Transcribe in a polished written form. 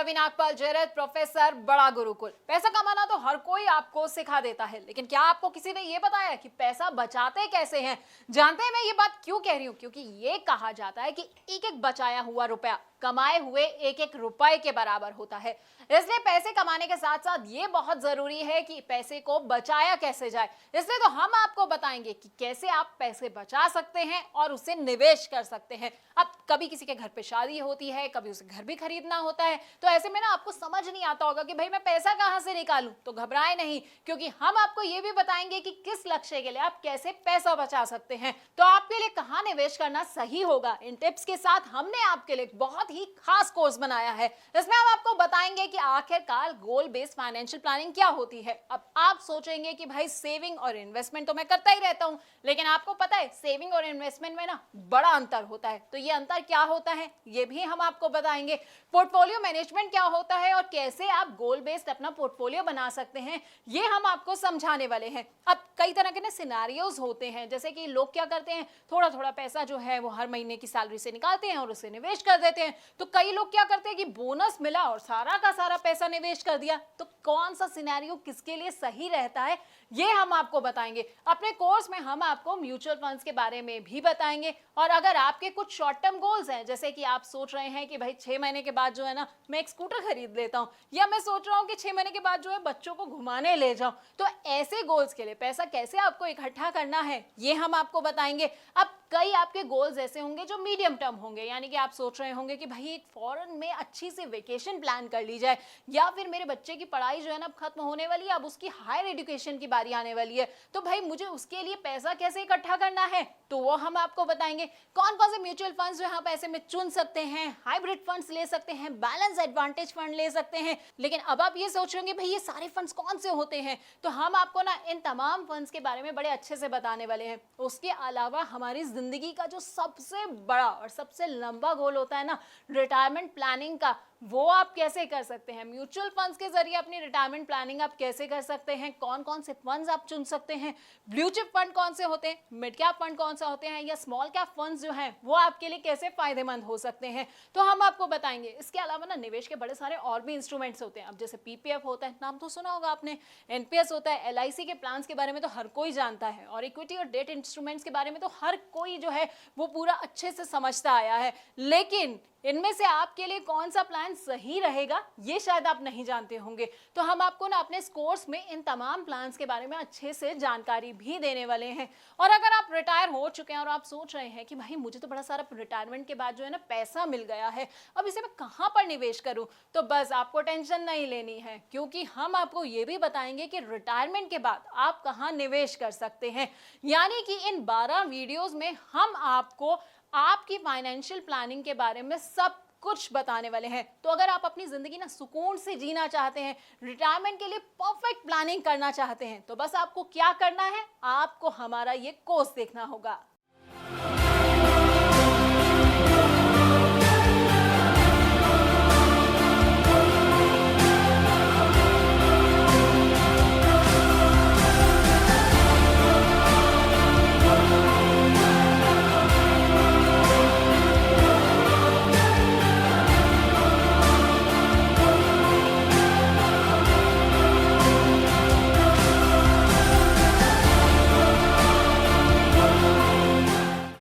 Ravi Nagpal Jayrath, professor, बड़ा गुरुकुल। पैसा कमाना तो हर कोई आपको सिखा देता है, लेकिन क्या आपको किसी ने यह बताया कि पैसा बचाते कैसे हैं? जानते हैं मैं ये बात क्यों कह रही हूं? क्योंकि ये कहा जाता है कि एक एक बचाया हुआ रुपया कमाए हुए एक एक रुपए के बराबर होता है। इसलिए पैसे कमाने के साथ साथ ये बहुत जरूरी है कि पैसे को बचाया कैसे जाए। इसलिए तो हम आपको बताएंगे कि कैसे आप पैसे बचा सकते हैं और उसे निवेश कर सकते हैं। अब कभी किसी के घर पे शादी होती है, कभी उसे घर भी खरीदना होता है, तो ऐसे में ना आपको समझ नहीं आता होगा कि भाई मैं पैसा कहां से निकालूं। तो घबराए नहीं, क्योंकि हम आपको ये भी बताएंगे कि किस लक्ष्य के लिए आप कैसे पैसा बचा सकते हैं, तो आपके लिए कहां निवेश करना सही होगा। इन टिप्स के साथ हमने आपके लिए बहुत ही खास कोर्स बनाया है। इसमें हम आपको बताएंगे कि आखिरकार गोल बेस्ड फाइनेंशियल प्लानिंग क्या होती है। अब आप सोचेंगे कि भाई सेविंग और इन्वेस्टमेंट तो मैं करता ही रहता हूं, लेकिन आपको पता है सेविंग और इन्वेस्टमेंट में ना बड़ा अंतर होता है। तो ये अंतर क्या होता है ये भी हम आपको बताएंगे। पोर्टफोलियो मैनेजमेंट क्या होता है और कैसे आप गोल बेस्ड अपना पोर्टफोलियो बना सकते हैं, ये हम आपको समझाने वाले हैं। अब कई तरह के ना सिनेरियोज होते हैं, जैसे कि लोग क्या करते हैं, थोड़ा थोड़ा पैसा जो है वो हर महीने की सैलरी से निकालते हैं और उसे निवेश कर देते हैं। तो कई लोग क्या करते हैं कि बोनस मिला और सारा का सारा पैसा निवेश कर दिया। तो कौन सा सिनेरियो किसके लिए सही रहता है ये हम आपको बताएंगे। अपने कोर्स में हम आपको म्यूचुअल फंड्स के बारे में भी बताएंगे। और अगर आपके कुछ शॉर्ट टर्म गोल्स हैं, जैसे कि आप सोच रहे हैं कि भाई 6 महीने के बाद जो है ना मैं एक स्कूटर खरीद लेता हूं, या मैं सोच रहा हूं कि 6 महीने के बाद जो है बच्चों को घुमाने ले जाऊं, तो ऐसे गोल्स के लिए पैसा कैसे आपको इकट्ठा करना है ये हम आपको बताएंगे। अब कई आपके गोल्स ऐसे होंगे जो मीडियम टर्म होंगे, यानी कि आप सोच रहे होंगे कि भाई एक फॉरेन में अच्छी सी वेकेशन प्लान कर ली जाए, या फिर मेरे बच्चे की पढ़ाई जो है ना अब खत्म होने वाली है, अब उसकी हायर एजुकेशन की बारी आने वाली है, तो भाई मुझे उसके लिए पैसा कैसे इकट्ठा करना है, तो वो हम आपको बताएंगे। कौन कौन से म्यूचुअल फंड्स जो आप ऐसे में चुन सकते हैं, हाइब्रिड फंड्स ले सकते हैं, बैलेंस एडवांटेज फंड ले सकते हैं। लेकिन अब आप ये सोच रहे होंगे भाई ये सारे फंड्स कौन से होते हैं, तो हम आपको ना इन तमाम फंड्स के बारे में बड़े अच्छे से बताने वाले हैं। उसके अलावा हमारी जिंदगी का जो सबसे बड़ा और सबसे लंबा गोल होता है ना, रिटायरमेंट प्लानिंग का, वो आप कैसे कर सकते हैं। म्यूचुअल फंड्स के जरिए अपनी रिटायरमेंट प्लानिंग आप कैसे कर सकते हैं, कौन कौन से फंड्स आप चुन सकते हैं, ब्लू चिप फंड कौन से होते हैं, मिड कैप फंड कौन से होते हैं, या स्मॉल कैप फंड्स जो हैं वो आपके लिए कैसे फायदेमंद हो सकते हैं, तो हम आपको बताएंगे। इसके अलावा ना निवेश के बड़े सारे और भी इंस्ट्रूमेंट्स होते हैं। अब जैसे पीपीएफ होता है, नाम तो सुना होगा आपने, एनपीएस होता है, एलआईसी के प्लान्स के बारे में तो हर कोई जानता है, और इक्विटी और डेट इंस्ट्रूमेंट्स के बारे में तो हर कोई जो है वो पूरा अच्छे से समझता आया है। लेकिन इनमें से आपके लिए कौन सा प्लान सही रहेगा ये शायद आप नहीं जानते होंगे। तो हम आपको ना अपने कोर्स में इन तमाम प्लान्स के बारे में अच्छे से जानकारी भी देने वाले हैं। और अगर आप रिटायर हो चुके हैं और आप सोच रहे हैं कि भाई मुझे तो बड़ा सारा रिटायरमेंट के बाद जो है ना पैसा मिल गया है, अब इसे मैं कहां पर निवेश करूं, तो बस आपको टेंशन नहीं लेनी है, क्योंकि हम आपको ये भी बताएंगे कि रिटायरमेंट के बाद आप कहां निवेश कर सकते हैं। यानी कि इन 12 वीडियोस में हम आपको आपकी फाइनेंशियल प्लानिंग के बारे में सब कुछ बताने वाले हैं। तो अगर आप अपनी जिंदगी ना सुकून से जीना चाहते हैं, रिटायरमेंट के लिए परफेक्ट प्लानिंग करना चाहते हैं, तो बस आपको क्या करना है, आपको हमारा ये कोर्स देखना होगा।